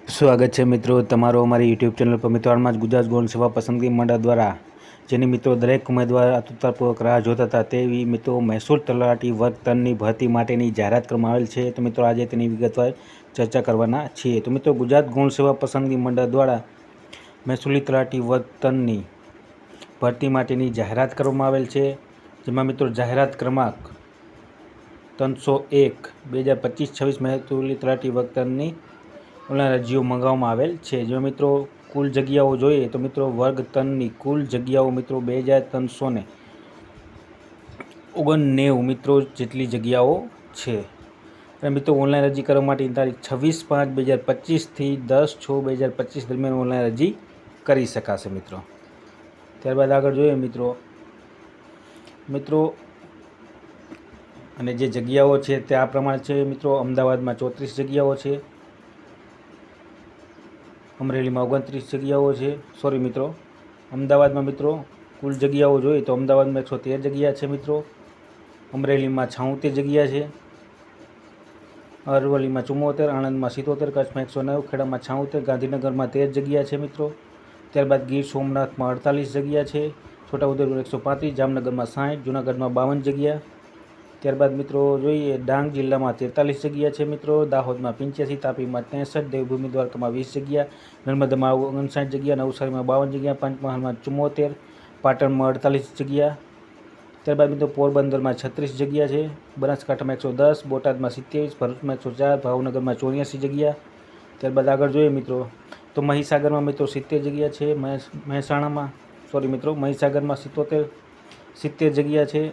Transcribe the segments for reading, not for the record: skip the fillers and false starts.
સ્વાગત છે મિત્રો તમારો અમારી યુટ્યુબ ચેનલ પર। મિત્રો હાલમાં જ ગુજરાત ગૌણ સેવા પસંદગી મંડળ દ્વારા જેની મિત્રો દરેક ઉમેદવાર આતુરતાપૂર્વક રાહ જોતા હતા તેવી મિત્રો મહેસૂલ તલાટી વર્ગ 3ની ભરતી માટેની જાહેરાત કરવામાં આવેલ છે। તો મિત્રો આજે તેની વિગતવાર ચર્ચા કરવાના છીએ। તો મિત્રો ગુજરાત ગૌણ સેવા પસંદગી મંડળ દ્વારા મહેસૂલી તલાટી વર્ગ 3ની ભરતી માટેની જાહેરાત કરવામાં આવેલ છે, જેમાં મિત્રો જાહેરાત ક્રમાંક 301/2025-26 મહેસૂલી તલાટી વર્ગ 3ની ઓનલાઈન અરજીઓ મંગાવવામાં આવેલ છે। જેમાં મિત્રો કુલ જગ્યાઓ જોઈએ તો મિત્રો વર્ગ 3ની કુલ જગ્યાઓ મિત્રો 2399 મિત્રો જેટલી જગ્યાઓ છે। અને મિત્રો ઓનલાઈન અરજી કરવા માટેની તારીખ 26/5/2025થી 10/6/2025 દરમિયાન ઓનલાઈન અરજી કરી શકાશે મિત્રો। ત્યારબાદ આગળ જોઈએ મિત્રો અને જે જગ્યાઓ છે તે આ પ્રમાણે છે મિત્રો। અમદાવાદમાં 34 જગ્યાઓ છે, અમરેલીમાં 29 જગ્યાઓ છે। સોરી મિત્રો, અમદાવાદમાં મિત્રો કુલ જગ્યાઓ જોઈએ તો અમદાવાદમાં 113 જગ્યા છે મિત્રો, અમરેલીમાં 76 જગ્યા છે, અરવલ્લીમાં 74, આણંદમાં 77, કચ્છમાં 109, ખેડામાં 76, ગાંધીનગરમાં 13 જગ્યા છે મિત્રો। ત્યારબાદ ગીર સોમનાથમાં 48 જગ્યા છે, છોટાઉદેપુર 135, જામનગરમાં 60, જૂનાગઢમાં 52 જગ્યા। ત્યારબાદ મિત્રો જોઈએ ડાંગ જિલ્લામાં 43 જગ્યા છે મિત્રો, દાહોદમાં 85, તાપીમાં 63, દેવભૂમિ દ્વારકામાં 20 જગ્યા, નર્મદામાં 59 જગ્યા, નવસારીમાં 52 જગ્યા, પંચમહાલમાં 74, પાટણમાં 48 જગ્યા। ત્યારબાદ મિત્રો પોરબંદરમાં 36 જગ્યા છે, બનાસકાંઠામાં 110, બોટાદમાં 27, ભરૂચમાં 104, ભાવનગરમાં 84 જગ્યા। ત્યારબાદ આગળ જોઈએ મિત્રો તો મહીસાગરમાં મિત્રો 70 જગ્યા છે, મહીસાગરમાં 70 જગ્યા છે,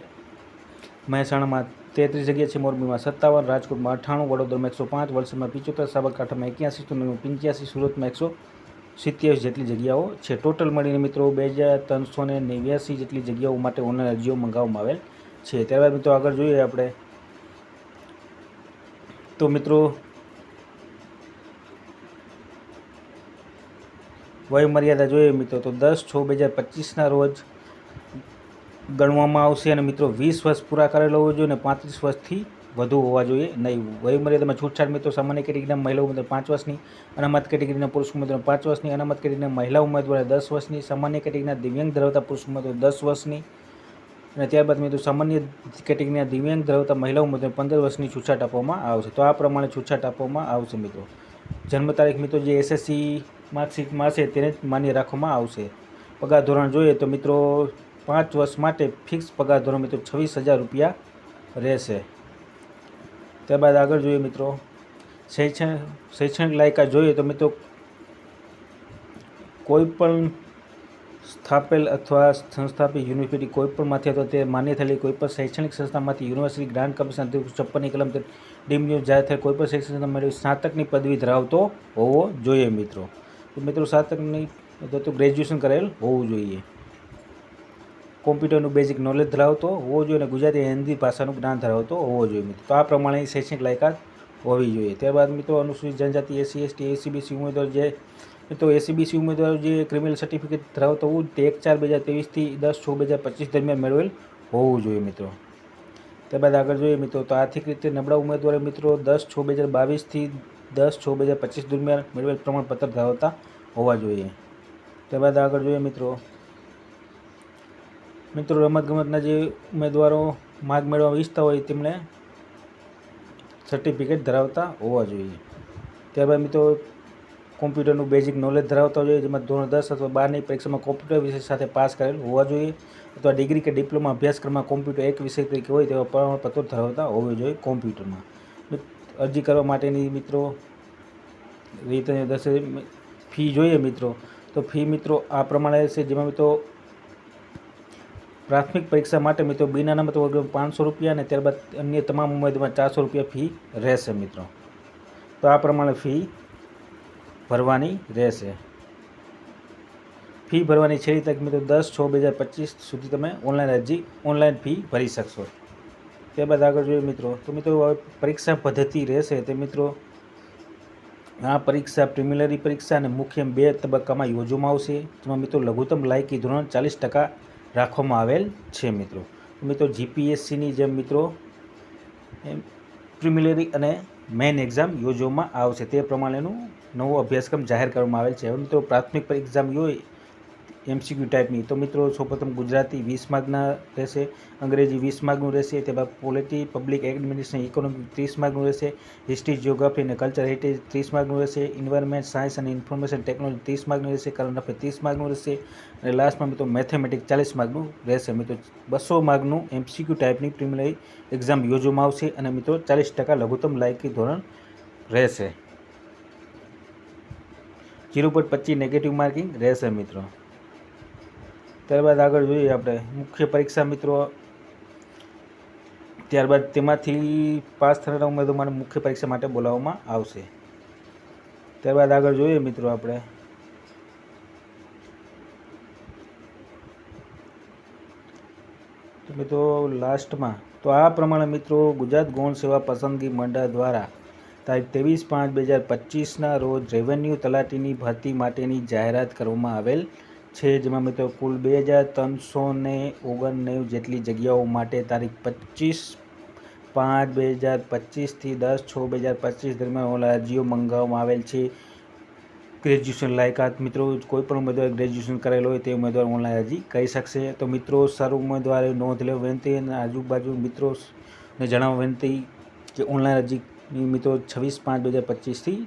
મહેસાણામાં 33 જગ્યા છે, મોરબીમાં 57, રાજકોટમાં 98, વડોદરામાં 105, વલસાડમાં 75, સાબરકાંઠામાં 81, સુરેન્દ્રનગરમાં 85, સુરતમાં 127 જેટલી જગ્યાઓ છે। ટોટલ મળીને મિત્રો 2389 જેટલી જગ્યાઓ માટે ઓનલાઈન અરજીઓ મંગાવવામાં આવેલ છે। ત્યારબાદ મિત્રો આગળ જોઈએ આપણે તો મિત્રો વયમર્યાદા જોઈએ મિત્રો તો 10/6/2025ના રોજ ગણવામાં આવશે અને મિત્રો 20 વર્ષ પૂરા કરેલા હોવા જોઈએ અને 35 વર્ષથી વધુ હોવા જોઈએ નહીં। વયમર્યાદામાં છૂટછાટ મિત્રો સામાન્ય કેટેગરીના મહિલા ઉમેદવાર 5 વર્ષની, અનામત કેટેગરીના પુરુષ ઉમેદવાર 5 વર્ષની, અનામત કેટેગરીના મહિલા ઉમેદવાર 10 વર્ષની, સામાન્ય કેટેગરીના દિવ્યાંગ ધરાવતા પુરુષ ઉમેદવાર 10 વર્ષની અને ત્યારબાદ મિત્રો સામાન્ય કેટેગરીના દિવ્યાંગ ધરાવતા મહિલા ઉમેદવાર 15 વર્ષની છૂટછાટ આપવામાં આવશે। તો આ પ્રમાણે છૂટછાટ આપવામાં આવશે મિત્રો। જન્મ તારીખ મિત્રો જે એસએસસી માર્કશીટમાં હશે તેને જ માન્ય રાખવામાં આવશે। પગાર ધોરણ જોઈએ તો મિત્રો 5 વર્ષ માટે ફિક્સ પગાર ધોરણ મિત્રો 26,000 રૂપિયા રહેશે। ત્યારબાદ આગળ જોઈએ મિત્રો શૈક્ષણિક લાયકાત જોઈએ તો મિત્રો કોઈપણ સ્થાપેલ અથવા સંસ્થાપિત યુનિવર્સિટી કોઈપણમાંથી અથવા તે માન્ય થયેલી કોઈપણ શૈક્ષણિક સંસ્થામાંથી યુનિવર્સિટી ગ્રાન્ટ કમિશન 56ની કલમ ડીમ્ડ જાહેર થયેલ કોઈપણ શૈક્ષણિક સંસ્થા મેળવી સ્નાતકની પદવી ધરાવતો હોવો જોઈએ મિત્રો। તો મિત્રો સ્નાતકની તો ગ્રેજ્યુએશન કરેલ હોવું જોઈએ, કોમ્પ્યુટરનું બેઝિક નોલેજ ધરાવતો હોવો જોઈએ અને ગુજરાતી અને હિન્દી ભાષાનું જ્ઞાન ધરાવતો હોવો જોઈએ મિત્રો। તો આ પ્રમાણે શૈક્ષણિક લાયકાત હોવી જોઈએ। ત્યારબાદ મિત્રો અનુસૂચિત જનજાતિ SC ST ACBC ઉમેદવાર જે મિત્રો ACBC ઉમેદવારો જે ક્રિમિનલ સર્ટિફિકેટ ધરાવતો હોવું તે 1/4/2023થી 10/6/2025 દરમિયાન મેળવેલ હોવું જોઈએ મિત્રો। ત્યારબાદ આગળ જોઈએ મિત્રો તો આર્થિક રીતે નબળા ઉમેદવારો મિત્રો 10/6/2022થી 10/6/2025 દરમિયાન મેળવેલ પ્રમાણપત્ર ધરાવતા હોવા જોઈએ। ત્યારબાદ આગળ જોઈએ મિત્રો રમતગમતના જે ઉમેદવારો માર્ક મેળવવા ઈચ્છતા હોય તેમણે સર્ટિફિકેટ ધરાવતા હોવા જોઈએ। ત્યારબાદ મિત્રો કોમ્પ્યુટરનું બેઝિક નોલેજ ધરાવતા જોઈએ, જેમાં ધોરણ 10 અથવા 12ની પરીક્ષામાં કોમ્પ્યુટર વિષય સાથે પાસ કરેલ હોવા જોઈએ અથવા ડિગ્રી કે ડિપ્લોમા અભ્યાસક્રમમાં કોમ્પ્યુટર એક વિષય તરીકે હોય તેવા પ્રમાણપત્રો ધરાવતા હોવા જોઈએ કોમ્પ્યુટરમાં। અરજી કરવા માટેની મિત્રો રીતે ફી જોઈએ મિત્રો તો ફી મિત્રો આ પ્રમાણે છે, જેમાં મિત્રો પ્રાથમિક પરીક્ષા માટે મિત્રો બિન અનામત વર્ગમાં 500 રૂપિયા અને ત્યારબાદ અન્ય તમામ ઉમેદવારમાં 400 રૂપિયા ફી રહેશે મિત્રો। તો આ પ્રમાણે ફી ભરવાની રહેશે। ફી ભરવાની છેલ્લી તારીખ મિત્રો 10/6/2025 સુધી તમે ઓનલાઈન ફી ભરી શકશો। ત્યારબાદ આગળ જોઈએ મિત્રો તો મિત્રો પરીક્ષા પદ્ધતિ રહેશે તે મિત્રો આ પરીક્ષા પ્રિલિમિનરી પરીક્ષા અને મુખ્ય 2 તબક્કામાં યોજવામાં આવશે, જેમાં મિત્રો લઘુત્તમ લાયકી ધોરણ 40% રાખવામાં આવેલ છે મિત્રો। મિત્રો જીપીએસસીની જેમ મિત્રો પ્રિલિમિનરી અને મેઇન એક્ઝામ યોજવામાં આવશે. તે પ્રમાણેનું નવો અભ્યાસક્રમ જાહેર કરવામાં આવેલ છે. હવે મિત્રો પ્રાથમિક એક્ઝામ હોય MCQ ટાઈપની, તો મિત્રો સૌપ્રથમ ગુજરાતી 20 માર્કના રહેશે, અંગ્રેજી 20 માર્કનું રહેશે, ત્યારબાદ પોલિટી, પબ્લિક એડમિનિસ્ટ્રેશન, ઇકોનોમિક 30 માર્કનું રહેશે, હિસ્ટ્રી, જિયોગ્રાફી અને કલ્ચર હેરિટેજ 30 માર્કનું રહેશે, એન્વાયરમેન્ટ સાયન્સ અને ઇન્ફોર્મેશન ટેકનોલોજી 30 માર્કનું રહેશે, કરંટ અફેર 30 માર્કનું રહેશે અને લાસ્ટમાં મિત્રો મેથેમેટિક્સ 40 માર્કનું રહેશે. મિત્રો 200 માર્કનું MCQ ટાઈપની પ્રિલિમિનરી એક્ઝામ યોજવામાં આવશે અને મિત્રો 40% લઘુત્તમ લાયકી ધોરણ રહેશે. 0.25 નેગેટિવ માર્કિંગ રહેશે મિત્રો. ત્યારબાદ આગળ જોઈએ આપણે મુખ્ય પરીક્ષા મિત્રો. ત્યારબાદ તેમાંથી પાસ થનારા ઉમેદવારોને મુખ્ય પરીક્ષા માટે બોલાવવામાં આવશે. ત્યારબાદ આગળ જોઈએ મિત્રો આપણે તો મિત્રો લાસ્ટમાં તો આ પ્રમાણે મિત્રો ગુજરાત ગૌણ સેવા પસંદગી મંડળ દ્વારા તારીખ 23/5/2025ના રોજ રેવન્યુ તલાટીની ભરતી માટેની જાહેરાત કરવામાં આવેલ છે, જેમાં મિત્રો કુલ 2399 જેટલી જગ્યાઓ માટે તારીખ 25/5/2025થી 10/6/2025 દરમિયાન અરજીઓ મંગાવવામાં આવેલ છે. ગ્રેજ્યુએશન લાયકાત મિત્રો કોઈપણ ઉમેદવાર ગ્રેજ્યુએશન કરેલો હોય તે ઉમેદવાર ઓનલાઈન અરજી કરી શકશે. તો મિત્રો સર્વ ઉમેદવારે નોંધ લેવા વિનંતી અને આજુબાજુ મિત્રોને જણાવવા વિનંતી કે ઓનલાઈન અરજીની મિત્રો 26/5/2025થી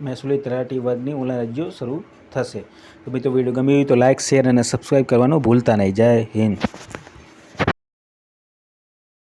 મહેસૂલી તલાટી વર્ગની ઓનલાઈન અરજીઓ શરૂ થશે. તો મિત્રો વિડીયો ગમ્યો હોય તો લાઇક, શેર અને સબસ્ક્રાઈબ કરવાનું ભૂલતા નહીં. જય હિન્દ.